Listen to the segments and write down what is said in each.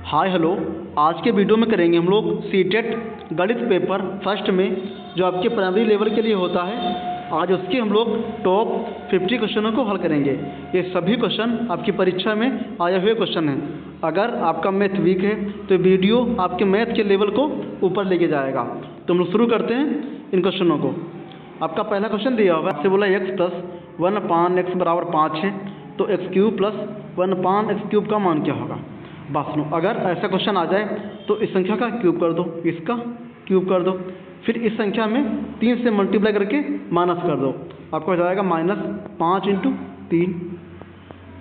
Hi hello. आज के video में करेंगे हम लोग सीटेट गणित पेपर फर्स्ट में जो आपके प्राइमरी लेवल के लिए होता है। आज उसके हम लोग टॉप 50 क्वेश्चनों को हल करेंगे। ये सभी क्वेश्चन आपकी परीक्षा में आए हुए क्वेश्चन हैं। अगर आपका मैथ वीक है तो वीडियो आपके मैथ के लेवल को ऊपर लेके जाएगा। तो हम लोग शुरू करते हैं इन क्वेश्चनों को। आपका पहला क्वेश्चन दिया हुआ है, आपसे बोला x प्लस 1/x बराबर 5 है, तो x cube plus 1/x cube का मान क्या होगा। बात सुनो, अगर ऐसा क्वेश्चन आ जाए तो इस संख्या का क्यूब कर दो, इसका क्यूब कर दो, फिर इस संख्या में 3 से मल्टीप्लाई करके माइनस कर दो। आपको हो जाएगा -5 × 3।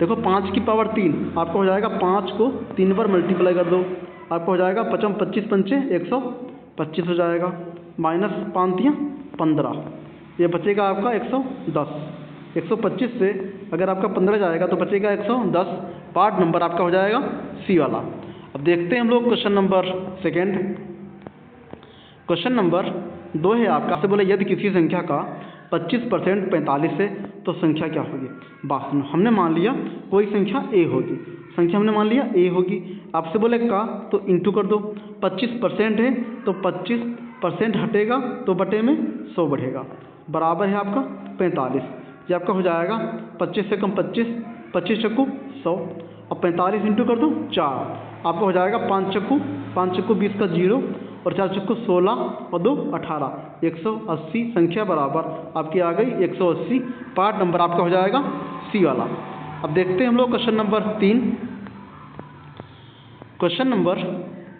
देखो 5 की पावर 3, आपको हो जाएगा 5 को 3 बार मल्टीप्लाई कर दो, आपको हो जाएगा 5 25 पंचे 125 हो जाएगा, -5 × 15, ये बचेगा आपका 110। 125 से अगर आपका 15 जाएगा तो बचेगा 110। पार्ट नंबर आपका हो जाएगा सी वाला। अब देखते हैं हम लोग question number second. Question number 2 है आपका, आपसे बोले यदि किसी संख्या का 25% 45 है तो संख्या क्या होगी। बात सुनो, हमने मान लिया कोई संख्या ए होगी, संख्या हमने मान लिया ए होगी। आपसे बोले का तो इंटू कर दो, 25% है तो 25% हटेगा तो बटे में 100 बढ़ेगा, बराबर है आपका 45। ये आपका हो जाएगा 25 से कम 25, 25 चक्कू 100, अब 45 इंटू कर दो 4, आपका हो जाएगा 5 चक्कू 20 का 0 और 4 चक्कू 16 और 2 18, 180 संख्या बराबर आपकी आ गई 180। पार्ट नंबर आपका हो जाएगा सी वाला। अब देखते हैं हम लोग क्वेश्चन नंबर 3। क्वेश्चन नंबर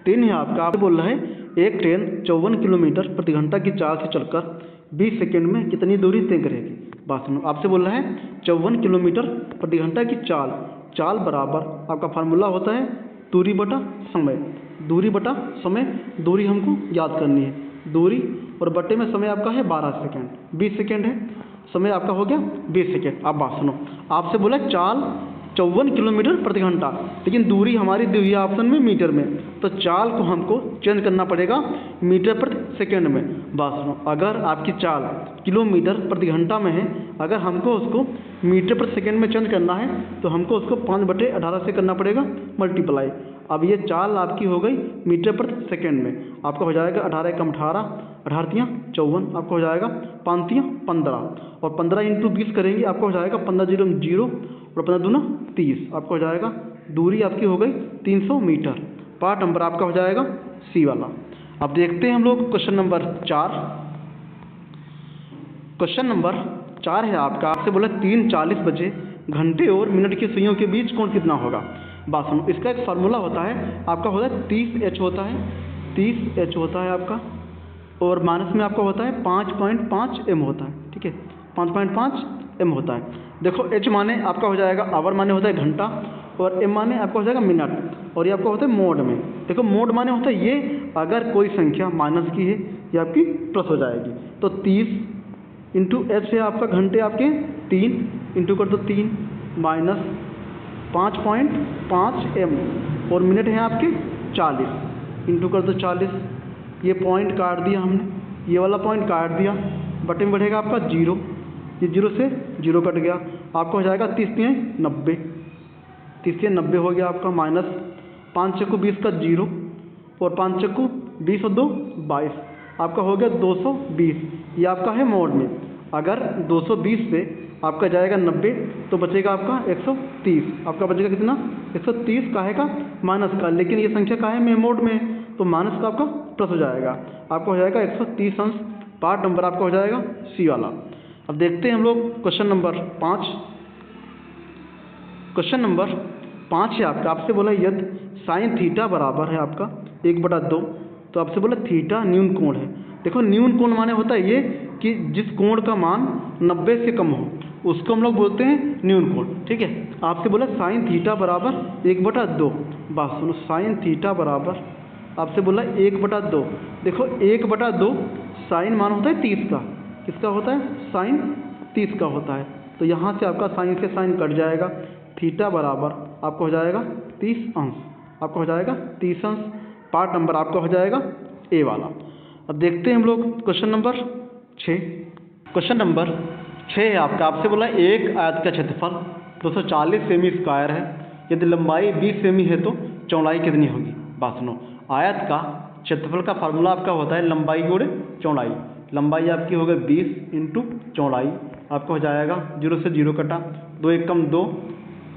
3 है आपका, आपसे बोल रहा है एक ट्रेन 54 किलोमीटर प्रति घंटा की चाल से चलकर 20 सेकेंड में कितनी दूरी तय करेगी। बात सुनो, आपसे बोल रहा है 54 किलोमीटर प्रति घंटा की चाल बराबर आपका फार्मूला होता है दूरी बटा समय। दूरी बटा समय, दूरी हमको याद करनी है, दूरी और बटे में समय आपका है 12 सेकेंड, 20 सेकेंड है, समय आपका हो गया 20 सेकेंड। अब बात सुनो, आपसे बोला चाल 54 किलोमीटर प्रति घंटा, लेकिन दूरी हमारी दी हुई है ऑप्शन में मीटर में, तो चाल को हमको चेंज करना पड़ेगा मीटर प्रति सेकेंड में। बात सुनो, अगर आपकी चाल किलोमीटर प्रति घंटा में है, अगर हमको उसको मीटर प्रति सेकेंड में चेंज करना है तो हमको उसको 5/18 से करना पड़ेगा मल्टीप्लाई। अब ये चाल आपकी हो गई मीटर प्रति सेकेंड में, आपका हो जाएगा 18 × 18, 18 × 54, आपको हो जाएगा 5 × 15 और 15 × 20 करेंगे, आपको हो जाएगा 15 0 0 और 15 दूना 30, आपको हो जाएगा दूरी आपकी हो गई 300 मीटर। पार्ट नंबर आपका हो जाएगा सी वाला। अब देखते हैं हम लोग क्वेश्चन नंबर 4। क्वेश्चन नंबर 4 है आपका, आपसे बोला 3:40 बजे घंटे और मिनट की सुइयों के बीच कोण कितना होगा। बात सुनो, इसका एक फार्मूला होता है, आपका होता है 30H होता है, 30H होता है आपका, और माइनस में आपका होता है 5.5 M होता है, ठीक है, 5.5 M होता है। देखो H माने आपका हो जाएगा आवर माने होता है घंटा, और M माने आपका हो जाएगा मिनट, और ये आपका होता है मोड में। देखो मोड माने होता है ये अगर कोई संख्या माइनस की है ये आपकी प्लस हो जाएगी, तो 30 × H है आपका घंटे आपके 3 इंटू कर दो 3 माइनस 5.5 M और मिनट हैं आपके 40 इंटू कर दो 40। ये पॉइंट काट दिया हमने, ये वाला पॉइंट काट दिया, बटे में बढ़ेगा आपका 0, ये 0 से 0 कट गया, आपका हो जाएगा 30 × 90, 30 × 90 हो गया आपका, माइनस 5 चक्कू 20 का 0 और 5 चक्कू 20 और 2 22, आपका हो गया 220। ये आपका है मोड में, अगर 220 से आपका जाएगा 90 तो बचेगा आपका 130, आपका बचेगा कितना 130 काहे का माइनस का, लेकिन ये संख्या काहे में मोड में, तो माइनस का आपका प्लस हो जाएगा, आपका हो जाएगा 130 अंश। पार्ट नंबर आपका हो जाएगा सी वाला। अब देखते हैं हम लोग क्वेश्चन नंबर 5। क्वेश्चन नंबर 5 है आपका, आपसे बोला यदि साइन थीटा बराबर है आपका 1/2, तो आपसे बोला थीटा न्यून कोण है। देखो न्यून कोण माने होता है ये कि जिस कोण का मान 90 से कम हो उसको हम लोग बोलते हैं न्यून कोण, ठीक है। आपसे बोला साइन थीटा बराबर 1/2। बात सुनो, साइन थीटा बराबर आपसे बोला 1/2। देखो 1/2 साइन मान होता है 30 का, किसका होता है साइन 30 का होता है, तो यहाँ से आपका साइन से साइन कट जाएगा, थीटा बराबर आपको हो जाएगा 30 अंश, आपका हो जाएगा 30 अंश। पार्ट नंबर आपका हो जाएगा ए वाला। अब देखते हैं हम लोग क्वेश्चन नंबर 6। क्वेश्चन नंबर 6 है आपका, आपसे बोला एक आयत का क्षेत्रफल 240 सेमी स्क्वायर है, यदि लंबाई 20 सेमी है तो चौड़ाई कितनी होगी। बात सुनो, आयत का क्षेत्रफल का फार्मूला आपका होता है लंबाई गुणे चौड़ाई। लंबाई आपकी हो गई 20 इंटू चौड़ाई, आपका हो जाएगा 0 से 0 कटा, 2 एकम 2,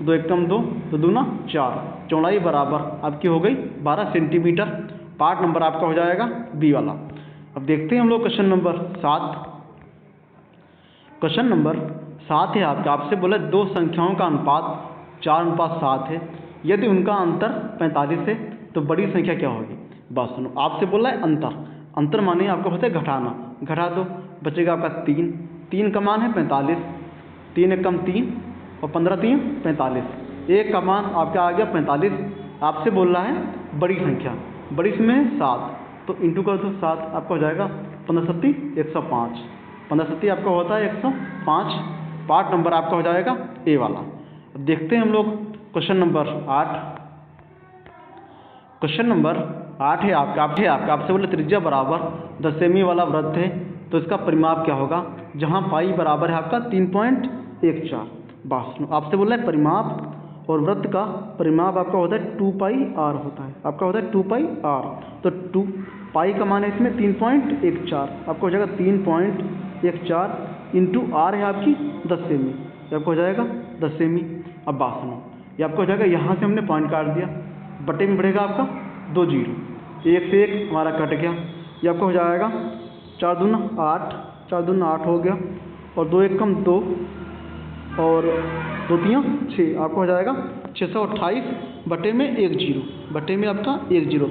2 एकम 2, 2 दूना 4, चौड़ाई बराबर आपकी हो गई 12 सेंटीमीटर। पार्ट नंबर आपका हो जाएगा बी वाला। अब देखते हैं हम लोग क्वेश्चन नंबर 7। क्वेश्चन नंबर 7 है आपका, आपसे बोला दो संख्याओं का अनुपात 4:7 है, यदि उनका अंतर 45 है तो बड़ी संख्या क्या होगी। बात सुनो, आपसे बोला है अंतर, अंतर माने आपका होता है घटाना, घटा दो, बचेगा आपका 3, 3 का मान है 45, 3 एकम 3 और 15 3 45, 1 का मान आपका आ गया 45। आपसे बोल रहा है बड़ी संख्या, बड़ी इसमें है 7, तो इंटू कर दो 7, आपका हो जाएगा 15 सत्ती 105, 15 सत्ती आपका होता है 105। पार्ट नंबर आपका हो जाएगा ए वाला। अब देखते हैं हम लोग क्वेश्चन नंबर 8। क्वेश्चन नंबर 8 है आपका, आपसे बोले त्रिज्या बराबर 10 सेमी वाला वृत्त है तो इसका परिमाप क्या होगा, जहां पाई बराबर है आपका 3.14। बात सुनो, आपसे बोला है परिमाप और वृत्त का परिमाप आपका होता है 2πr होता है, आपका होता है 2πr। तो 2 पाई का मान है इसमें 3.14, आपको हो जाएगा 3.14 इंटू आर है आपकी 10 सेमी, आपको हो जाएगा 10 सेमी। अब बात सुनो, ये आपको हो जाएगा, यहाँ से हमने पॉइंट काट दिया, बटे में बढ़ेगा आपका 2 0, 1 से 1 हमारा कट गया, ये आपको हो जाएगा 4 दूना 8, 4 दूना 8 हो गया, और 2 एकम 2 और 2 3 6, आपको हो जाएगा 628 बटे में 1 0, बटे में आपका 1 0।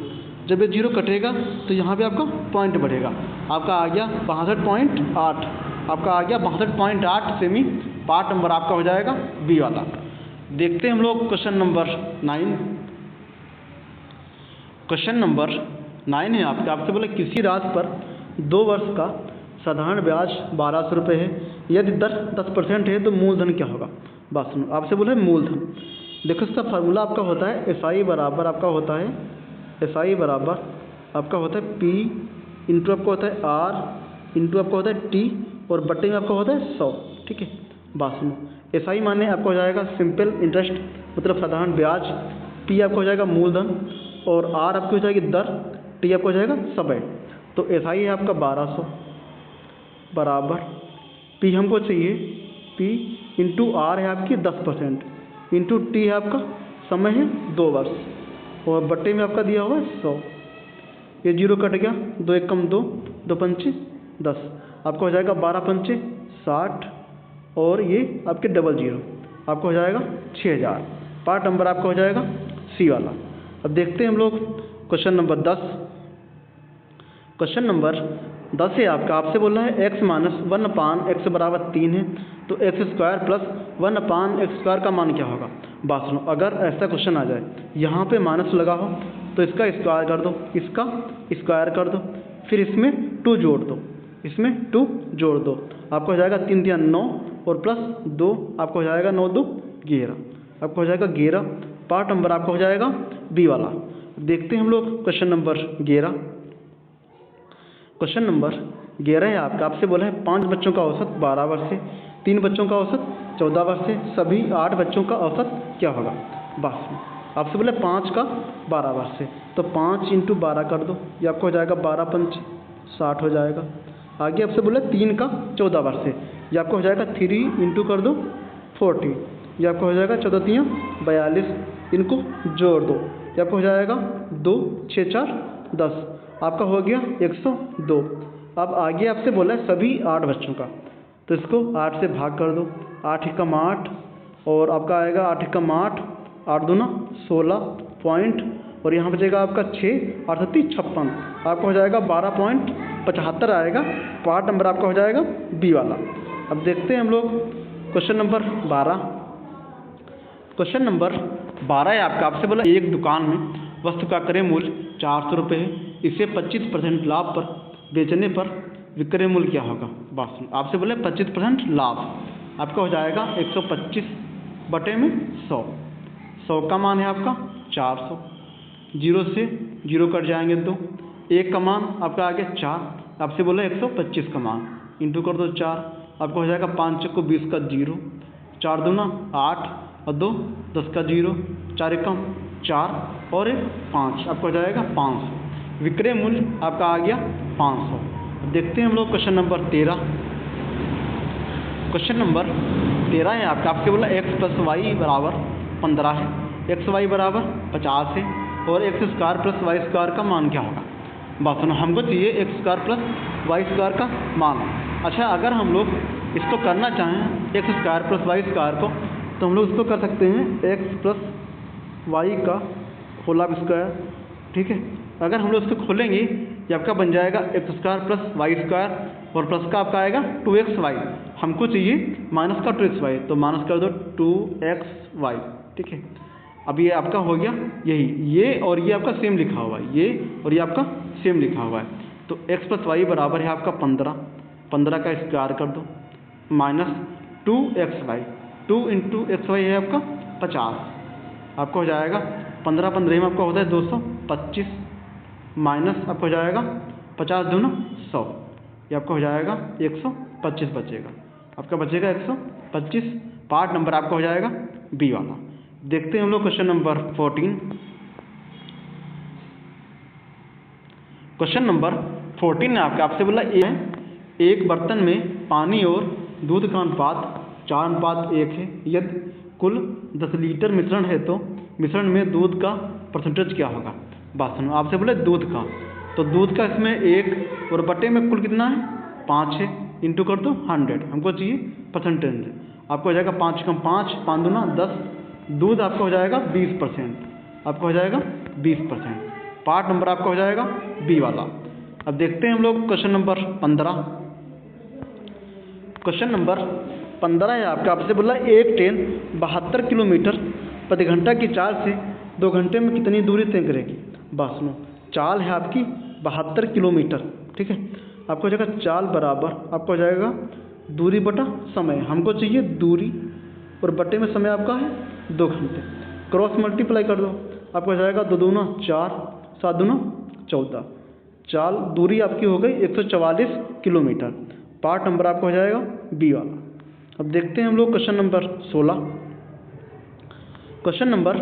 जब ये 0 कटेगा तो यहाँ पे आपका पॉइंट बढ़ेगा, आपका आ गया 62.8, आपका आ गया 62.8 सेमी। पार्ट नंबर आपका हो जाएगा बी वाला। देखते हैं हम लोग क्वेश्चन नंबर 9। क्वेश्चन नंबर 9 है आपका, आपसे बोले किसी राशि पर 2 वर्ष का साधारण ब्याज 1200 रुपये है, यदि दर 10% है तो मूलधन क्या होगा। बात सुनो, आपसे बोले मूलधन, देखो इसका फार्मूला आपका होता है SI बराबर आपका होता है, SI बराबर आपका होता है P इंटू आपका होता है R इंटू आपका होता है T और बटे में आपका होता है 100, ठीक है। बात सुनो, SI माने आपका हो जाएगा सिंपल इंटरेस्ट, मतलब साधारण ब्याज, P आपका हो जाएगा मूलधन और R आपकी हो जाएगी दर, T आपका हो जाएगा समय। तो SI है आपका 1200 बराबर P हमको चाहिए, P इंटू R है आपकी 10% इंटू T है आपका समय है 2 वर्ष और बट्टे में आपका दिया हुआ है 100। ये 0 कट गया, 2 एकम 2, 2 पंचे 10, आपका हो जाएगा 12 पंचे 60 और ये आपके डबल 0, आपका हो जाएगा 6000। पार्ट नंबर आपका हो जाएगा सी वाला। अब देखते हैं हम लोग क्वेश्चन नंबर 10। क्वेश्चन नंबर 10 है आपका, आपसे बोलना है x माइनस 1/x बराबर 3 है तो x² प्लस 1/x² का मान क्या होगा। बात सुनो, अगर ऐसा क्वेश्चन आ जाए यहाँ पे माइनस लगा हो तो इसका स्क्वायर कर दो, इसका स्क्वायर कर दो, फिर इसमें 2 जोड़ दो, इसमें 2 जोड़ दो, आपको हो जाएगा 3 3 9 और प्लस 2, आपको हो जाएगा 9 2 11, आपको हो जाएगा 11। पार्ट नंबर आपका हो जाएगा बी वाला। देखते हैं हम लोग क्वेश्चन नंबर 11। क्वेश्चन नंबर 11 है आपका, आपसे बोला है 5 बच्चों का औसत 12 वर्ष है, 3 बच्चों का औसत 14 वर्ष है, सभी 8 बच्चों का औसत क्या होगा। बस आपसे बोला 5 का 12 वर्ष है तो 5 इंटू 12 कर दो, ये आपको हो जाएगा 12 पंच 60 हो जाएगा। आगे आपसे बोला 3 का 14 वर्ष है, ये आपको हो जाएगा 3 इंटू कर दो 40, ये आपको हो जाएगा 14 3 42, इनको जोड़ दो, ये आपको हो जाएगा 2 6 4 10, आपका हो गया 102। अब आगे आपसे बोला है सभी 8 बच्चों का, तो इसको 8 से भाग कर दो, 8 एकम 8 और आपका आएगा 8 एकम 8, 8 दूना 16 पॉइंट और यहाँ बचेगा आपका 6 और 36 56, आपका हो जाएगा 12.75 आएगा। पार्ट नंबर आपका हो जाएगा बी वाला। अब देखते हैं हम लोग क्वेश्चन नंबर 12। क्वेश्चन नंबर 12 है आपका, आपसे बोला एक दुकान में वस्तु का क्रय मूल्य 400 रुपये है, इसे 25% लाभ पर बेचने पर विक्रय मूल्य क्या होगा। बस आपसे बोले 25% लाभ, आपका हो जाएगा 125 बटे में 100, 100 का मान है आपका 400, 0 से 0 कट जाएंगे तो 1 का मान आपका आ गया 4, आपसे बोला 125 का मान इंटू कर दो 4, आपका हो जाएगा 5 को 20 का 0, 4 दूना 8 और 2 10 का 0, 4 एकम 4 और 5 आपका हो जाएगा 500। विक्रय मूल्य आपका आ गया 500। देखते हैं हम लोग क्वेश्चन नंबर 13। क्वेश्चन नंबर 13 है आपका, आपसे बोला x प्लस वाई बराबर 15 है, एक्स वाई बराबर 50 है और X square plus Y square का मान क्या होगा। बात सुनो, हमको चाहिए X square plus Y square का मान। अच्छा, अगर हम लोग इसको करना चाहें X square plus Y square को, तो हम लोग इसको कर सकते हैं एक्स प्लस वाई का होल स्क्वायर। ठीक है, अगर हम लोग इसको खोलेंगे ये आपका बन जाएगा X square plus Y square और प्लस का आपका आएगा 2xy। हमको चाहिए माइनस का 2xy, तो माइनस कर दो 2xy। ठीक है, अब ये आपका हो गया यही, ये और ये आपका सेम लिखा हुआ है, ये और ये आपका सेम लिखा हुआ है। तो x प्लस वाई बराबर है आपका 15 का स्क्वायर कर दो माइनस 2xy, 2 इंटू xy है आपका 50। आपका हो जाएगा 15 15 में आपका होता है 225 माइनस आपका हो जाएगा 50 दूना 100, ये आपका हो जाएगा 125 बचेगा, आपका बचेगा 125। पार्ट नंबर आपका हो जाएगा बी वाला। देखते हैं हम लोग क्वेश्चन नंबर 14। क्वेश्चन नंबर 14 है आपका, आपसे बोला एक बर्तन में पानी और दूध का अनुपात 4:1 है। यदि कुल 10 लीटर मिश्रण है तो मिश्रण में दूध का परसेंटेज क्या होगा। बात सुनो, आपसे बोले दूध का, तो दूध का इसमें 1 और बटे में कुल कितना है 5 है, इंटू कर दो 100, हमको चाहिए परसेंटेज। आपको हो जाएगा 5 कम 5, 5 दूना 10, दूध आपका हो जाएगा 20%, आपका हो जाएगा 20%। पार्ट नंबर आपका हो जाएगा बी वाला। अब देखते हैं हम लोग क्वेश्चन नंबर 15। क्वेश्चन नंबर 15 है आपका, आपसे बोला एक ट्रेन 72 किलोमीटर प्रति घंटा की चाल से 2 घंटे में कितनी दूरी तय करेगी। बात सुनो, चाल है आपकी 72 किलोमीटर। ठीक है, आपको हो जाएगा चाल बराबर आपको हो जाएगा दूरी बटा समय, हमको चाहिए दूरी और बटे में समय आपका है 2 घंटे। क्रॉस मल्टीप्लाई कर दो, आपको हो जाएगा 2 दूना 4, 7 दूना 14। चाल दूरी आपकी हो गई 144 किलोमीटर। पार्ट नंबर आपका हो जाएगा बी वाला। अब देखते हैं हम लोग क्वेश्चन नंबर 16। क्वेश्चन नंबर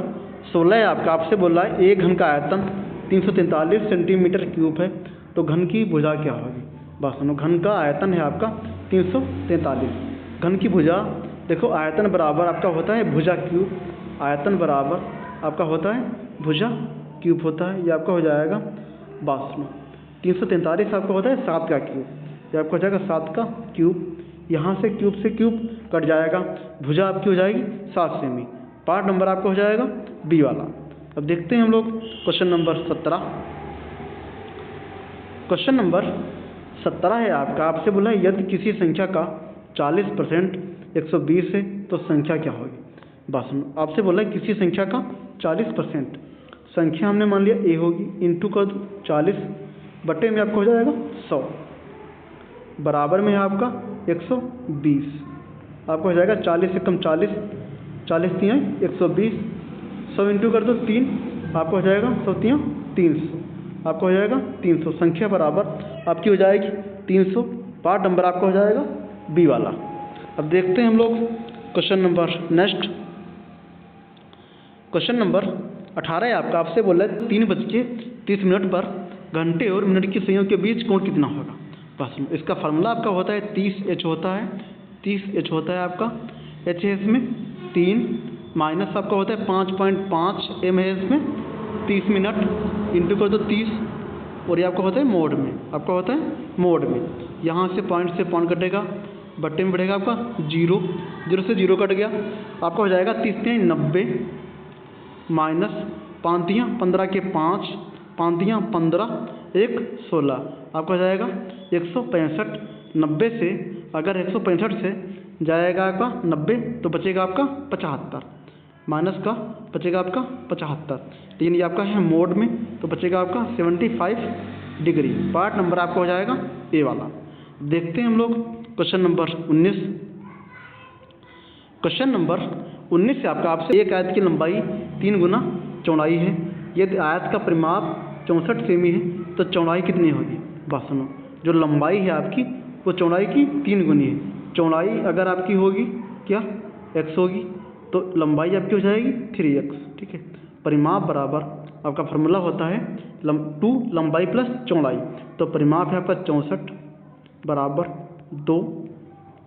16 है आपका, आपसे बोला है एक घन का आयतन 343 सेंटीमीटर क्यूब है, तो घन की भुजा क्या होगी। बस सुनो, घन का आयतन है आपका 343, घन की भुजा देखो, आयतन बराबर आपका होता है भुजा क्यूब, आयतन बराबर आपका होता है भुजा क्यूब होता है, ये आपका हो जाएगा। बात सुनो, 343 आपका होता है 7 का क्यूब, ये आपका हो जाएगा 7 का क्यूब। यहाँ से क्यूब कट जाएगा, भुजा आपकी हो जाएगी 7 सेमी। पार्ट नंबर आपका हो जाएगा बी वाला। अब देखते हैं हम लोग क्वेश्चन नंबर 17। क्वेश्चन नंबर 17 है आपका, आपसे बोला है यदि किसी संख्या का 40% 120 है तो संख्या क्या होगी। बात सुनो, आपसे बोला है किसी संख्या का 40%, संख्या हमने मान लिया ए होगी, इंटू कर दो 40 बटे में आपका हो जाएगा 100, बराबर में है आपका 120। आपका हो जाएगा 40 से कम 40, 40 3 120, 100 इंटू कर दो 3, आपका हो जाएगा 100 3 300, आपका हो जाएगा 300। संख्या बराबर आपकी हो जाएगी 300। पार्ट नंबर आपका हो जाएगा बी वाला। अब देखते हैं हम लोग question number next. Question number 18 है आपका, आपसे बोला है 3:30 पर घंटे और मिनट की सुइयों के बीच कोण कितना होगा। बस इसका फार्मूला आपका होता है 30H होता है, 30H होता है आपका, H है इसमें 3 माइनस आपका होता है 5.5 M है इसमें 30 मिनट, इंटू कर दो 30 और ये आपका होता है मोड में, आपका होता है मोड में। यहाँ से पॉइंट कटेगा, बट्टे में बढ़ेगा आपका 0, 0 से 0 कट गया, आपका हो जाएगा 30 3 90 माइनस 5 3 15 के 5, 5 3 15 1 16, आपका हो जाएगा 165। 90 से अगर 165 से जाएगा आपका 90 तो बचेगा आपका 75, माइनस का बचेगा आपका 75, लेकिन ये आपका है मोड में तो बचेगा आपका 75 डिग्री। पार्ट नंबर आपका हो जाएगा ए वाला। देखते हैं हम लोग क्वेश्चन नंबर 19। क्वेश्चन नंबर 19 से आपसे एक आयत की लंबाई 3 गुना चौड़ाई है, यदि आयत का परिमाप 64 सेमी है तो चौड़ाई कितनी होगी। बात सुनो, जो लंबाई है आपकी वो चौड़ाई की 3 गुनी है। चौड़ाई अगर आपकी होगी क्या x होगी तो लंबाई आपकी हो जाएगी 3x। ठीक है, परिमाप बराबर आपका फार्मूला होता है 2 लंबाई प्लस चौड़ाई। तो परिमाप है आपका 64 बराबर 2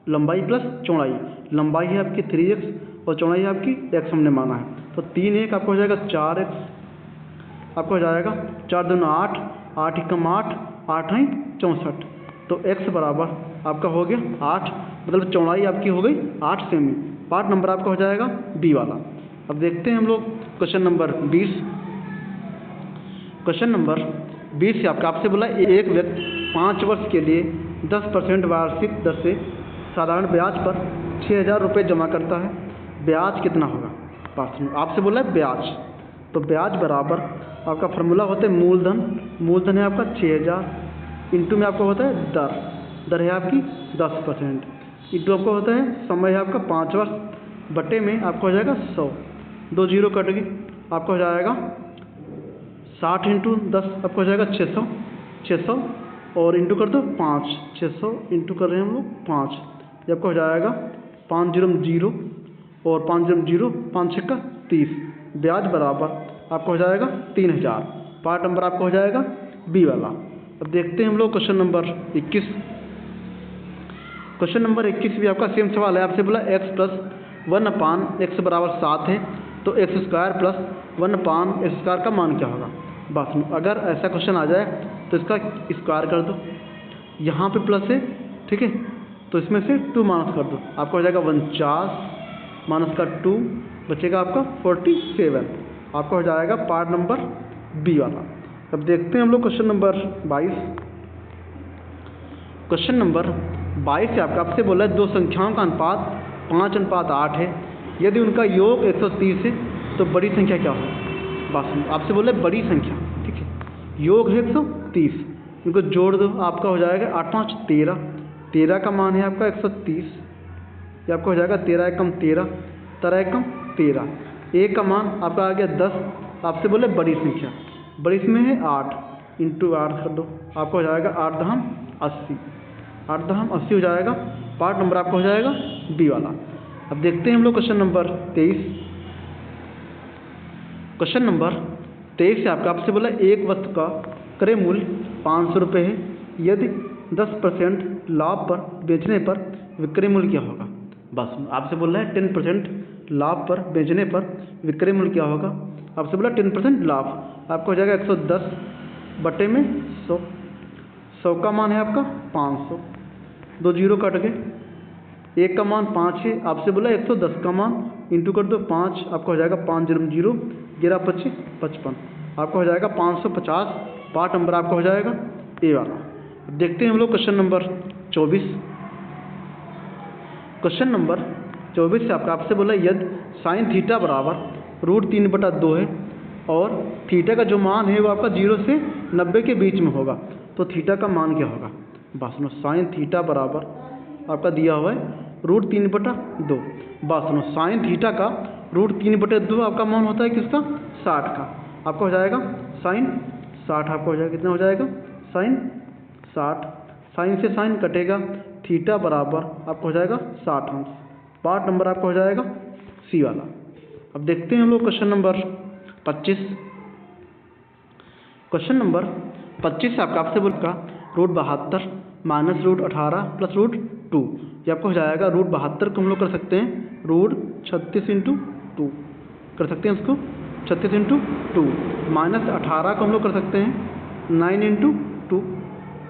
लंबाई प्लस चौड़ाई। लंबाई है आपकी 3x और चौड़ाई है आपकी x हमने माना है। तो 3 1 आपको हो जाएगा 4x, आपको हो जाएगा 4 दूनी 8, 8 एकम 8, 8 है 64। तो x बराबर आपका हो गया 8, मतलब चौड़ाई आपकी हो गई 8 सेमी। पार्ट नंबर आपका हो जाएगा बी वाला। अब देखते हैं हम लोग क्वेश्चन नंबर 20। क्वेश्चन नंबर 20 से आपसे बोला एक व्यक्ति 5 वर्ष के लिए 10% वार्षिक दर से साधारण ब्याज पर 6,000 रुपये जमा करता है। ब्याज कितना होगा? आपसे बोला है ब्याज। तो ब्याज बराबर आपका फार्मूला होता है मूलधन है आपका 6,000 इंटू में आपका होता है दर है आपकी 10% इंटू आपका होता है समय है आपका 5 वर्ष बटे में आपका हो जाएगा 100, 2 जीरो कट गई, आपका हो जाएगा 60 इंटू 10 आपका हो जाएगा 600 और इंटू कर दो 5, 600 इंटू कर रहे हैं हम लोग 5, ये आपका हो जाएगा 5 0 और 5 0 5 6 30। ब्याज बराबर आपका हो जाएगा 3,000। पार्ट नंबर आपका हो जाएगा बी वाला। अब देखते हैं हम लोग क्वेश्चन नंबर 21। क्वेश्चन नंबर 21 भी आपका सेम सवाल है। आपसे बोला x प्लस 1/x बराबर 7 है, तो x square plus 1/x square का मान क्या होगा? बस अगर ऐसा क्वेश्चन आ जाए तो इसका स्क्वायर कर दो, यहाँ पे प्लस है, ठीक है, तो इसमें से 2 माइनस कर दो, आपका हो जाएगा 49 माइनस का 2 बचेगा आपका 47, आपका हो जाएगा पार्ट नंबर बी वाला। अब देखते हैं हम लोग क्वेश्चन नंबर 22। क्वेश्चन नंबर 22 से आपसे बोला है दो संख्याओं का अनुपात 5:8 है। यदि उनका योग 130 है तो बड़ी संख्या क्या होगी? बस आपसे बोला है बड़ी संख्या, ठीक है, योग है 130, इनको जोड़ दो, आपका हो जाएगा 8 5 13, 13 का मान है आपका 130, ये आपका हो जाएगा 13 एकम 13, 13 एकम 13, 1 का मान आपका आ गया 10। आपसे बोले बड़ी संख्या, बड़ी इसमें है 8 इंटू 8 कर दो, आपका हो जाएगा 8 दहम 80, 8 दहम 80 हो जाएगा। पार्ट नंबर आपका हो जाएगा बी वाला। अब देखते हैं हम लोग क्वेश्चन नंबर 23। क्वेश्चन नंबर 23 से आपसे बोला एक वस्तु का क्रय मूल्य 500 रुपये है। यदि 10% लाभ पर बेचने पर विक्रय मूल्य क्या होगा? बस आपसे बोल रहा है 10% लाभ पर बेचने पर विक्रय मूल्य क्या होगा? आपसे बोला 10% लाभ, आपका हो जाएगा 110 बटे में 100, 100 का मान है आपका 500, 2 जीरो कट गए, 1 का मान 5 है, आपसे बोला 110 का मान इंटू कर दो 5, आपका हो जाएगा 5 0 11 25 55, आपका हो जाएगा 550। पार्ट नंबर आपका हो जाएगा ए वाला। अब देखते हैं हम लोग क्वेश्चन नंबर 24। क्वेश्चन नंबर 24 से आपसे बोला यदि साइन थीटा बराबर √3/2 है और थीटा का जो मान है वो आपका 0 से 90 के बीच में होगा, तो थीटा का मान क्या होगा? बस सुनो, साइन थीटा बराबर आपका दिया हुआ है √3/2। बस सुनो, साइन थीटा का √3/2 आपका मान होता है किसका? 60 का, आपका हो जाएगा साइन 60, आपका हो जाएगा कितना हो जाएगा? साइन 60, साइन से साइन कटेगा, थीटा बराबर आपका हो जाएगा 60 अंश। पार्ट नंबर आपका हो जाएगा सी वाला। अब देखते हैं हम लोग क्वेश्चन नंबर 25। क्वेश्चन नंबर 25 से आपसे बोलगा √72 माइनस √18 प्लस √2, ये आपको हो जाएगा √72 को हम लोग कर सकते हैं √36 इंटू 2 कर सकते हैं, इसको 36 इंटू 2, माइनस 18 को हम लोग कर सकते हैं 9 इंटू 2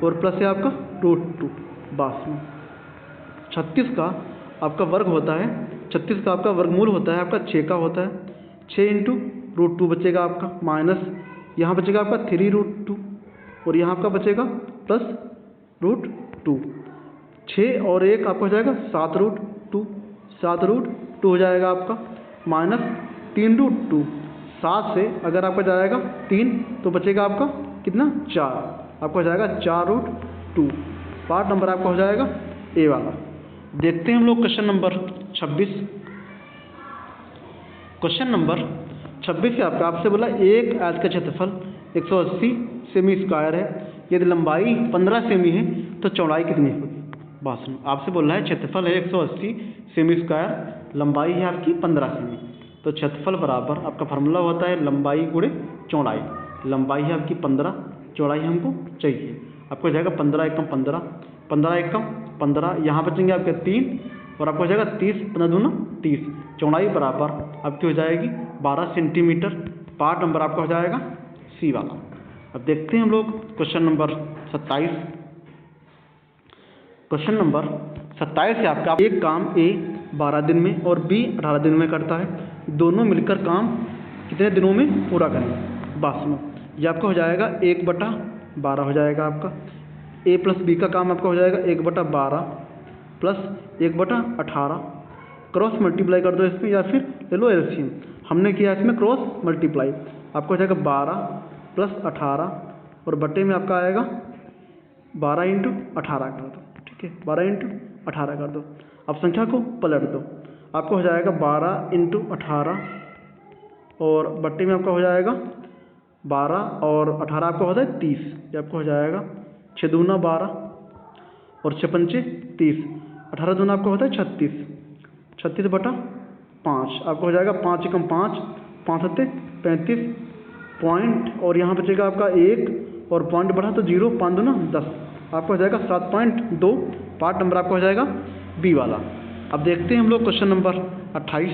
और प्लस है आपका √2। बस में 36 का आपका वर्ग होता है, 36 का आपका वर्गमूल होता है आपका 6 का होता है, 6 इंटू √2 बचेगा आपका, माइनस यहाँ बचेगा आपका 3√2 और यहाँ आपका बचेगा प्लस √2, 6 और 1 आपका हो जाएगा 7√2, 7√2 हो जाएगा आपका, माइनस 3√2, 7 से अगर आपका जाएगा 3 तो बचेगा आपका कितना? 4, आपका हो जाएगा 4√2। पार्ट नंबर आपका हो जाएगा ए वाला। देखते हैं हम लोग क्वेश्चन नंबर 26। क्वेश्चन नंबर 26 से आपसे बोला एक आयत का क्षेत्रफल 180 सेमी स्क्वायर है। यदि लंबाई 15 सेमी है तो चौड़ाई कितनी होगी? बस आपसे बोल रहा है क्षेत्रफल है 180 सेमी स्क्वायर, लंबाई है आपकी 15 सेमी। तो क्षेत्रफल बराबर आपका फार्मूला होता है लंबाई गुणे चौड़ाई। लंबाई है आपकी 15, चौड़ाई हमको चाहिए। आपको हो जाएगा 15 एकम 15, 15 एकम 15, यहाँ बचेंगे आपके 3 और आपको हो जाएगा 30, 15 दूना 30। चौड़ाई बराबर आपकी हो जाएगी 12 सेंटीमीटर। पार्ट नंबर आपका हो जाएगा सी वाला। अब देखते हैं हम लोग क्वेश्चन नंबर 27। क्वेश्चन नंबर 27 से आपका एक काम ए 12 दिन में और बी 18 दिन में करता है। दोनों मिलकर काम कितने दिनों में पूरा करेंगे? बात सुनो, ये आपका हो जाएगा 1/12 हो जाएगा आपका। ए प्लस बी का काम आपका हो जाएगा 1/12 प्लस 1/18। क्रॉस मल्टीप्लाई कर दो इसमें या फिर ले लो एलसीएम। हमने किया इसमें क्रॉस मल्टीप्लाई। आपको हो जाएगा 12 प्लस 18 और बट्टे में आपका आएगा 12 × 18 कर दो। ठीक है, 12 × 18 कर दो। अब संख्या को पलट दो। आपको हो जाएगा 12 × 18 और बट्टे में आपका हो जाएगा 12 और 18 आपका होता है 30। ये आपको हो जाएगा 6 दूना 12 और 6 पंचे 30। 18 दूना आपका होता है 36, 36/5 आपको हो जाएगा 5 एकम 5, 5 सत्ते 35 पॉइंट और यहाँ बचेगा आपका 1 और पॉइंट बढ़ा तो 0, 5 दूना 10। आपको हो जाएगा 7.2। पार्ट नंबर आपका हो जाएगा बी वाला। अब देखते हैं हम लोग क्वेश्चन नंबर 28।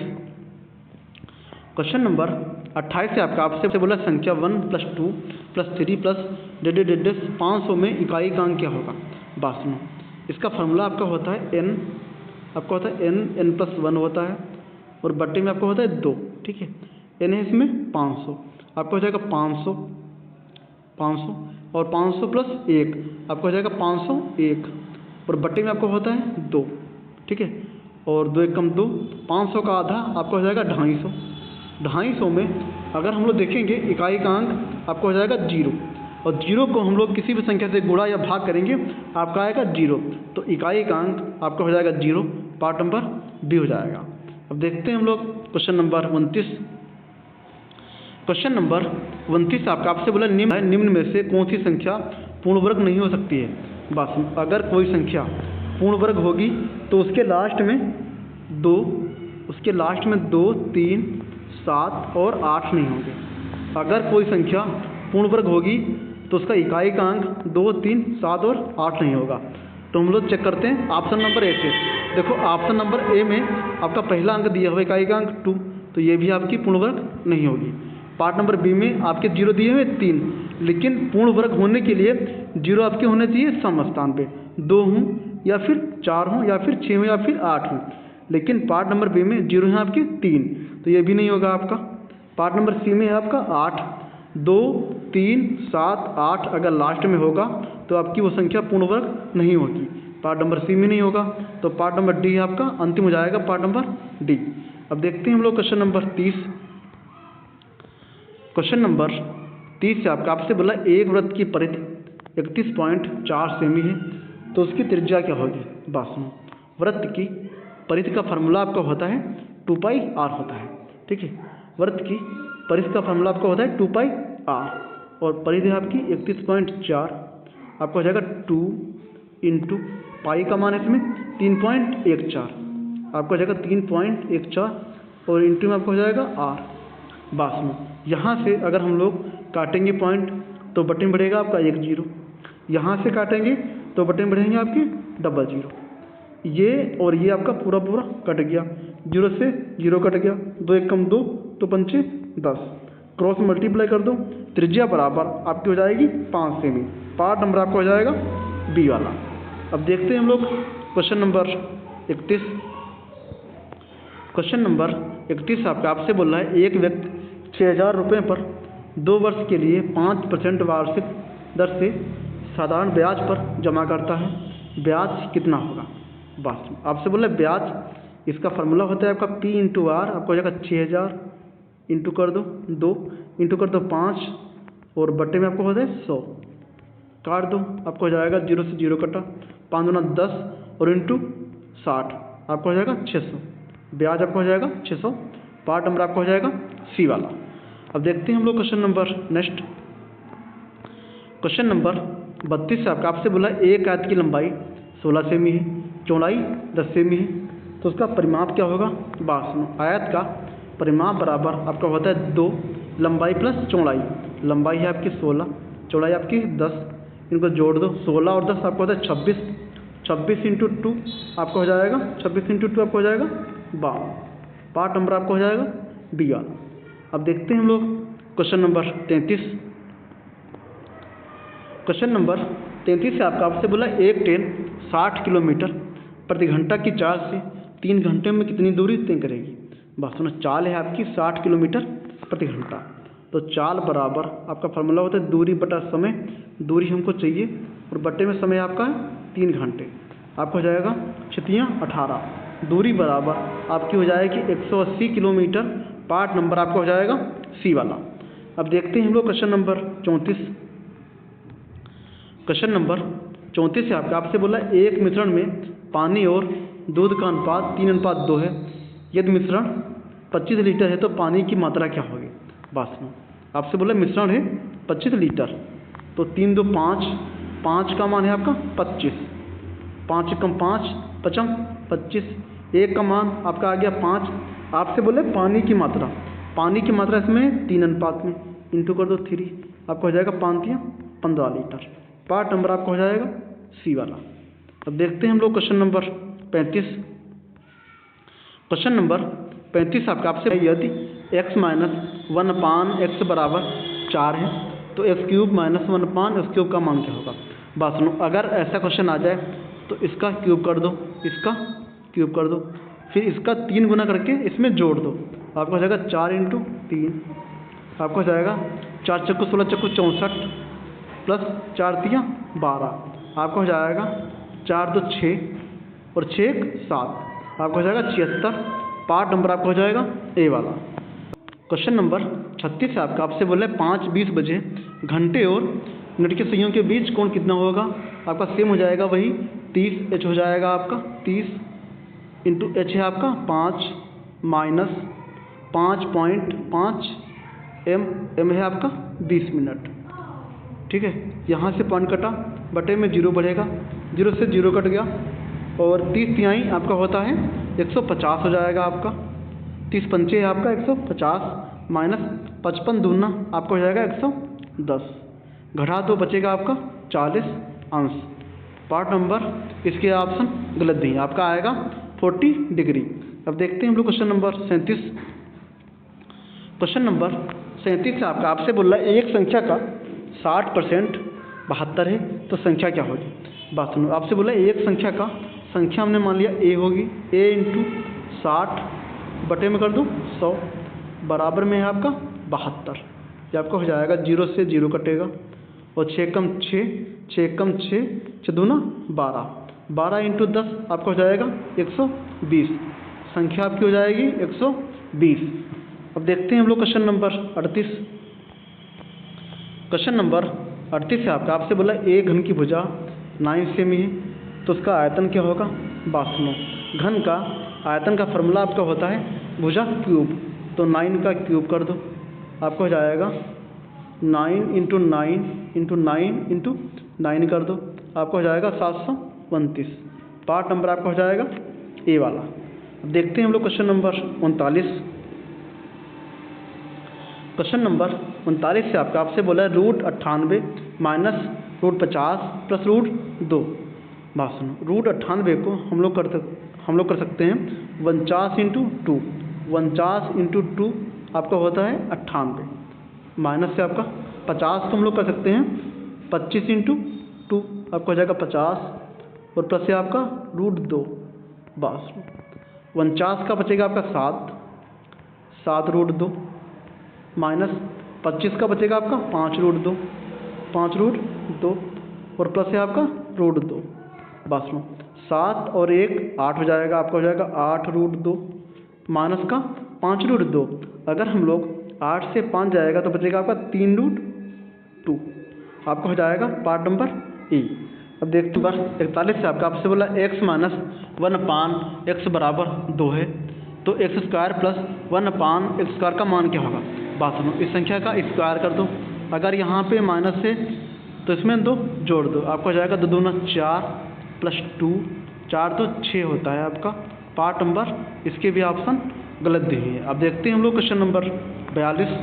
क्वेश्चन नंबर 28 से आपसे बोला संख्या 1 + 2 + 3 + 500 में इकाई का अंक क्या होगा? बात सुनो, इसका फार्मूला आपका होता है n, आपका होता है n + 1 होता है और बट्टे में आपका होता है 2। ठीक है, n है इसमें 500, आपको हो जाएगा 500 और 500 + 1 आपको हो जाएगा 501 और बट्टे में आपको होता है 2। ठीक है, और 2 एकम 2, 500 का आधा आपको हो जाएगा 250। 250 में अगर हम लोग देखेंगे इकाई का अंक आपको हो जाएगा 0 और 0 को हम लोग किसी भी संख्या से गुणा या भाग करेंगे आपका आएगा 0, तो इकाई का अंक आपका हो जाएगा 0। पार्ट नंबर बी हो जाएगा। अब देखते हैं हम लोग क्वेश्चन नंबर 29। क्वेश्चन नंबर 29 आपसे बोला निम्न में से कौन सी संख्या पूर्ण वर्ग नहीं हो सकती है? बस अगर कोई संख्या पूर्ण वर्ग होगी तो उसके लास्ट में 2, 3, 7 और 8 नहीं होंगे। अगर कोई संख्या पूर्ण वर्ग होगी तो उसका इकाई का अंक 2, 3, 7 और 8 नहीं होगा। तो हम लोग चेक करते हैं ऑप्शन नंबर ए से। देखो ऑप्शन नंबर ए में आपका पहला अंक दिया हुआ इकाई का अंक 2, तो ये भी आपकी पूर्ण वर्ग नहीं होगी। पार्ट नंबर बी में आपके 0 दिए हुए 3, लेकिन पूर्ण वर्ग होने के लिए 0 आपके होने चाहिए सम स्थान पे, 2 हों या फिर 4 हों या फिर 6 हों या फिर 8 हों, लेकिन पार्ट नंबर बी में 0 है आपके 3, तो ये भी नहीं होगा आपका। पार्ट नंबर सी में है आपका 8, 2, 3, 7, 8 अगर लास्ट में होगा तो आपकी वो संख्या पूर्ण वर्ग नहीं होगी। पार्ट नंबर सी में नहीं होगा, तो पार्ट नंबर डी आपका अंतिम हो जाएगा, पार्ट नंबर डी। अब देखते हैं हम लोग क्वेश्चन नंबर 30। क्वेश्चन नंबर 30 से आपसे बोला एक वृत्त की परिधि 31.4 सेमी है, तो उसकी त्रिज्या क्या होगी? बात सुनो, वृत्त की परिधि का फार्मूला आपका होता है 2πr होता है। ठीक है, वृत्त की परिधि का फार्मूला आपका होता है 2πr और परिधि आपकी 31.4 आपको हो जाएगा 2 × पाई का मान इसमें 3.14 आपको हो जाएगा 3.14 और इंटू में आपको हो जाएगा r। बात में यहाँ से अगर हम लोग काटेंगे पॉइंट तो बटे में बढ़ेगा आपका 1 0, यहाँ से काटेंगे तो बटे में बढ़ेंगे आपके 00। ये और ये आपका पूरा कट गया, 0 से 0 कट गया, 2 एकम 2 तो 5 10, क्रॉस मल्टीप्लाई कर दो, त्रिज्या बराबर आपकी हो जाएगी 5 सेमी। पार्ट नंबर आपका हो जाएगा बी वाला। अब देखते हैं हम लोग क्वेश्चन नंबर 31। क्वेश्चन नंबर 31 आपसे बोल रहा है एक व्यक्ति 6000 रुपये पर 2 वर्ष के लिए 5% वार्षिक दर से साधारण ब्याज पर जमा करता है, ब्याज कितना होगा? बस आपसे बोल रहा है ब्याज, इसका फार्मूला होता है आपका P × R, आपको हो जाएगा 6000 इंटू कर दो 2 इंटू कर दो 5 और बट्टे में आपको होता है 100, काट दो आपको हो जाएगा 0 से 0 कटा, 5 दूना 10 और इंटू 60 आपको हो जाएगा 600, ब्याज आपको हो जाएगा 600। पार्ट नंबर आपको हो जाएगा सी वाला। अब देखते हैं हम लोग question number next. Question number 32 से आपसे बोला एक आयत की लंबाई 16 सेमी है, चौड़ाई 10 सेमी है, तो उसका परिमाप क्या होगा? बात सुनो, आयत का परिमाप बराबर आपका होता है 2 लंबाई प्लस चौड़ाई। लंबाई है आपकी 16, चौड़ाई आपकी 10, इनको जोड़ दो। 16 और 10 आपका होता है 26, 26 इंटू 2 आपका हो जाएगा, 26 इंटू 2 आपका हो जाएगा 12। पार्ट नंबर आपका हो जाएगा बी वाला। अब देखते हैं हम लोग क्वेश्चन नंबर 33। क्वेश्चन नंबर 33 से आपसे बोला एक ट्रेन 60 किलोमीटर प्रति घंटा की चाल से 3 घंटे में कितनी दूरी तय करेगी। बात सुनो, चाल है आपकी 60 किलोमीटर प्रति घंटा, तो चाल बराबर आपका फार्मूला होता है दूरी बटा समय। दूरी हमको चाहिए और बटे में समय आपका 3 घंटे, आपका हो जाएगा 18। दूरी बराबर आपकी हो जाएगी 180 किलोमीटर। पार्ट नंबर आपका हो जाएगा सी वाला। अब देखते हैं हम लोग क्वेश्चन नंबर 34। क्वेश्चन नंबर 34 से आपसे बोला एक मिश्रण में पानी और दूध का अनुपात 3:2 है। यदि मिश्रण 25 लीटर है तो पानी की मात्रा क्या होगी। बात सुनो, आपसे बोला मिश्रण है 25 लीटर, तो 3 2 5, 5 का मान है आपका 25, 5 कम 5 पचम 25, 1 का मान आपका आ गया 5। आपसे बोले पानी की मात्रा, पानी की मात्रा इसमें 3 अनुपात में, इंटू कर दो 3, आपका हो जाएगा 5 या 15 लीटर। पार्ट नंबर आपका हो जाएगा सी वाला। अब देखते हैं हम लोग क्वेश्चन नंबर 35। क्वेश्चन नंबर 35 आपसे यदि x माइनस 1/x बराबर 4 है तो x³ माइनस 1/x³ का मान क्या होगा। बात सुनो, अगर ऐसा क्वेश्चन आ जाए तो इसका क्यूब कर दो, इसका क्यूब कर दो, फिर इसका 3 गुना करके इसमें जोड़ दो, आपका हो जाएगा 4 इंटू 3, आपका हो जाएगा 4 चक्कू 16 चक्कू 64 प्लस 4 तिया 12, आपका हो जाएगा 4 2 6 और 6 7, आपका हो जाएगा 76। पार्ट नंबर आपका हो जाएगा ए वाला। क्वेश्चन नंबर 36 से आपसे बोले 5:20 बजे घंटे और मिनट के सुइयों के बीच कोण कितना होगा। आपका सेम हो जाएगा वही 30 h हो जाएगा आपका 30 इंटू एच है आपका 5 माइनस 5.5 एम है आपका 20 मिनट। ठीक है, यहाँ से पॉइंट कटा, बटे में 0 बढ़ेगा, 0 से 0 कट गया और 30 तिहाई आपका होता है 150 हो जाएगा आपका। 30 पंचे है आपका 150 माइनस 55 दूना आपका हो जाएगा 110, घटा दो बचेगा आपका 40 अंश। पार्ट नंबर इसके ऑप्शन गलत दिए, आपका आएगा 40 डिग्री। अब देखते हैं हम लोग क्वेश्चन नंबर 37। क्वेश्चन नंबर 37 से आपसे बोल रहा है एक संख्या का 60% 72 है तो संख्या क्या होगी। बात सुनो, आपसे बोला एक संख्या का, संख्या हमने मान लिया ए होगी, a इंटू 60 बटे में कर दूँ 100 बराबर में है आपका 72। ये आपका हो जाएगा 0 से 0 कटेगा और 6 कम 6, 6 कम 6, 6 दूना 12, 12 इंटू 10 आपका हो जाएगा 120। संख्या आपकी हो जाएगी 120। अब देखते हैं हम लोग क्वेश्चन नंबर 38। क्वेश्चन नंबर 38 से आपसे बोला एक घन की भुजा 9 सेमी है तो उसका आयतन क्या होगा। बात सुनो, घन का आयतन का फार्मूला आपका होता है भुजा क्यूब, तो 9 का क्यूब कर दो, आपको हो जाएगा 9 इंटू 9 इंटू 9 इंटू 9 कर दो, आपको हो जाएगा 729। पार्ट नंबर आपका हो जाएगा ए वाला। अब देखते हैं हम लोग क्वेश्चन नंबर 39। क्वेश्चन नंबर 39 से आपसे बोला है √98 माइनस √50 प्लस √2। बात सुनो, √98 को हम लोग कर सकते हैं 49 इंटू 2, 49 इंटू 2 आपका होता है 98, माइनस से आपका 50 को हम लोग कर सकते हैं 25 इंटू 2, आपका हो जाएगा 50 और प्लस से आपका √2। बस 49 का बचेगा आपका 7 √2 माइनस 25 का बचेगा आपका 5 √2, 5 √2 और प्लस है आपका √2। बस 7 और 1 8 हो जाएगा, आपका हो जाएगा 8 √2 माइनस का 5 √2। अगर हम लोग 8 से 5 जाएगा तो बचेगा आपका 3 √2, आपका हो जाएगा पार्ट नंबर ए। अब देखते हैं नंबर 41 से आपसे बोला x माइनस 1/x बराबर 2 है तो x² प्लस 1/x² का मान क्या होगा। बात सुनो, इस संख्या का स्क्वायर कर दो, अगर यहाँ पे माइनस है तो इसमें 2 जोड़ दो, आपका हो जाएगा 2 दूना 4 प्लस 2, 4 तो 6 होता है आपका। पार्ट नंबर इसके भी ऑप्शन गलत दी हुई है। अब देखते हैं हम लोग क्वेश्चन नंबर 42।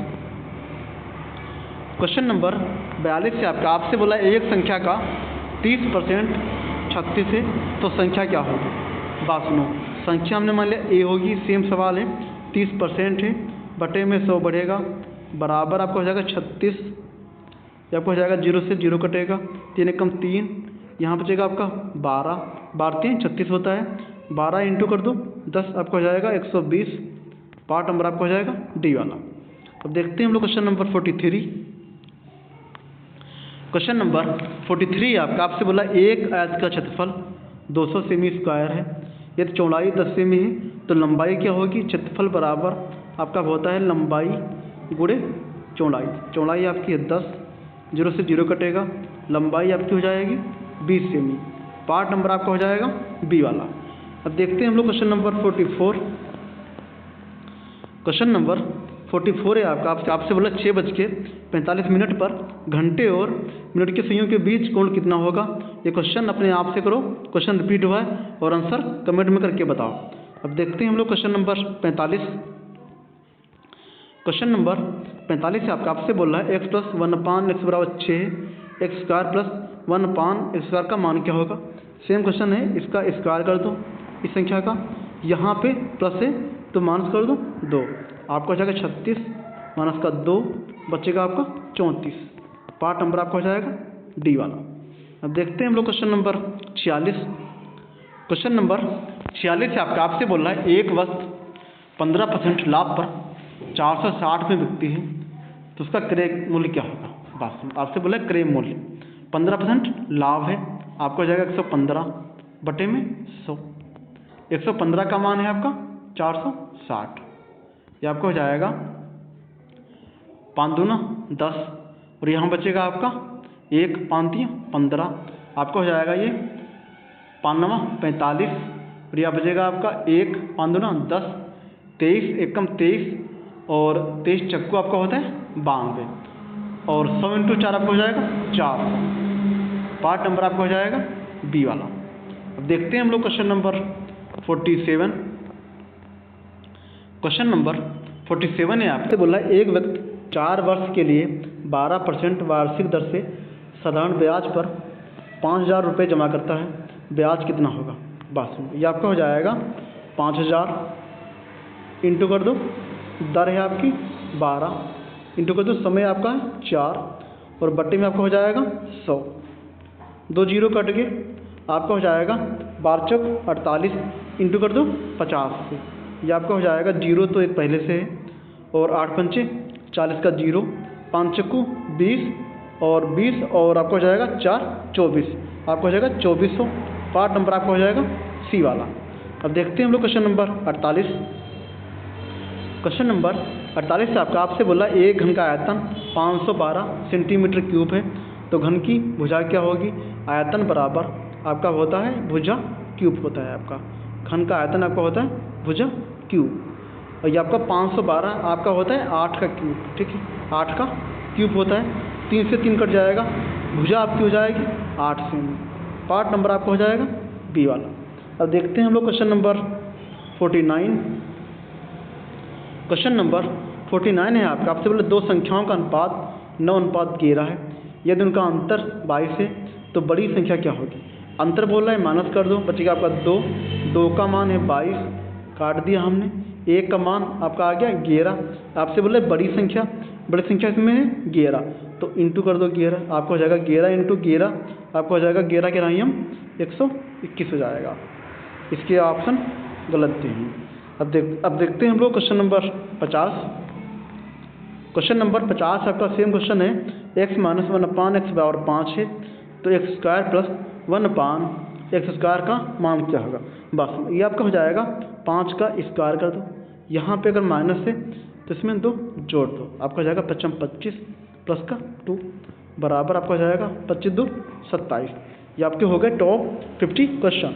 क्वेश्चन नंबर 42 से आपसे बोला एक संख्या का 30% 36 है, तो संख्या क्या होगी? बात सुनो, संख्या हमने मान लिया ए होगी, सेम सवाल है, 30% है, बटे में 100 बढ़ेगा, बराबर आपका हो जाएगा 36, ये आपको हो जाएगा 0 से 0 कटेगा, 3 एकम 3, यहाँ बचेगा आपका 12, 12 3 36 होता है, 12 इंटू कर दो 10, आपको हो जाएगा 120। पार्ट नंबर आपको हो जाएगा डी वाला। अब देखते हैं हम लोग क्वेश्चन नंबर 43। क्वेश्चन नंबर 43 आपसे बोला एक आयत का क्षेत्रफल 200 सेमी स्क्वायर है, यदि चौड़ाई 10 सेमी है तो लंबाई क्या होगी? क्षेत्रफल बराबर आपका होता है लंबाई गुणे चौड़ाई। चौड़ाई आपकी है 10, 0 से 0 कटेगा, लंबाई आपकी हो जाएगी 20 सेमी। पार्ट नंबर आपका हो जाएगा बी वाला। अब देखते हैं हम लोग क्वेश्चन नंबर 44। क्वेश्चन नंबर 44 है आपसे बोला 6:45 पर घंटे और मिनट के सुइयों के बीच कोण कितना होगा? ये क्वेश्चन अपने आप से करो, क्वेश्चन रिपीट हुआ है और आंसर कमेंट में करके बताओ। अब देखते हैं हम लोग क्वेश्चन नंबर 45। क्वेश्चन नंबर 45 से आपसे बोल रहा है x + 1/x बराबर 6 है, x² + 1/x² का मान क्या होगा? सेम क्वेश्चन है, इसका स्क्वायर कर दो इस संख्या का, यहाँ पे प्लस है तो माइनस कर दो 2, आपका हो जाएगा 36 माइनस का 2, बचेगा आपका 34। पार्ट नंबर आपका हो जाएगा डी वाला। अब देखते हैं हम लोग क्वेश्चन नंबर 46। क्वेश्चन नंबर 46 से आपसे बोल रहा है एक वस्तु 15% लाभ पर 460 में बिकती है, तो उसका क्रय मूल्य क्या होगा? बस आपसे बोला है क्रय मूल्य 15% लाभ है, आपको हो जाएगा 115 बटे में 100। 115 का मान है आपका 460, ये आपको हो जाएगा 5 दूना 10 और यहाँ बचेगा आपका 1 5 3 15, आपको हो जाएगा ये 5 9 45 और यहाँ बचेगा आपका 1 5 दूना 10, 23 एकम 23 और 23 चक्कू आपका होता है 92 और 100 × 4 आपको हो जाएगा 400। पार्ट नंबर आपका हो जाएगा बी वाला। अब देखते हैं हम लोग क्वेश्चन नंबर 47। क्वेश्चन नंबर 47 है आपसे बोला है एक व्यक्ति 4 वर्ष के लिए 12% वार्षिक दर से साधारण ब्याज पर 5000 रुपये जमा करता है, ब्याज कितना होगा? बस ये आपका हो जाएगा 5000 इंटू कर दो, दर है आपकी 12 इंटू कर दो, समय आपका है 4 और बट्टे में आपका हो जाएगा 100, 2 जीरो कट के आपका हो जाएगा 12 चौक 48 इंटू कर दो 50 से, ये आपका हो जाएगा 0 तो एक पहले से है और 8 पंचे 40 का 0, 5 चक्कू 20 और 20 और आपका हो जाएगा 4 24, आपका हो जाएगा 2400। पार्ट नंबर आपका हो जाएगा सी वाला। अब देखते हैं हम लोग क्वेश्चन नंबर 48। क्वेश्चन नंबर 48 से आपसे बोला एक घन का आयतन 512 सेंटीमीटर क्यूब है, तो घन की भुजा क्या होगी? आयतन बराबर आपका होता है भुजा क्यूब होता है, आपका घन का आयतन आपका होता है भुजा क्यूब और ये आपका 512 आपका होता है 8 का क्यूब, ठीक है 8 का क्यूब होता है, 3 से 3 कट जाएगा, भुजा आपकी हो जाएगी 8 सेमी। पार्ट नंबर आपका हो जाएगा बी वाला। अब देखते हैं हम लोग क्वेश्चन नंबर 49। क्वेश्चन नंबर 49 है आपसे बोले दो संख्याओं का अनुपात 9:11 है, यदि उनका अंतर 22 है तो बड़ी संख्या क्या होगी? अंतर बोल रहा है माइनस कर दो, बचेगा आपका 2 का मान है 22 काट दिया हमने, 1 का मान आपका आ गया 11, आपसे बोले बड़ी संख्या इसमें है 11 तो इंटू कर दो 11, आपको हो जाएगा 11 × 11 आपको हो जाएगा 11 के राही हम 121 हो जाएगा। इसके ऑप्शन गलत थे। अब देखते हैं हम लोग क्वेश्चन नंबर 50। क्वेश्चन नंबर 50 आपका सेम क्वेश्चन है, x - 1/x बराबर 5 है, तो x² + 1/x² का मान क्या होगा? बस ये आपका हो जाएगा 5 का स्क्वायर कर दो, यहाँ पे अगर माइनस है तो इसमें 2 जोड़ दो, आपका हो जाएगा 25 प्लस का 2 बराबर आपका हो जाएगा 25 2 27। ये आपके हो गए टॉप 50 क्वेश्चन।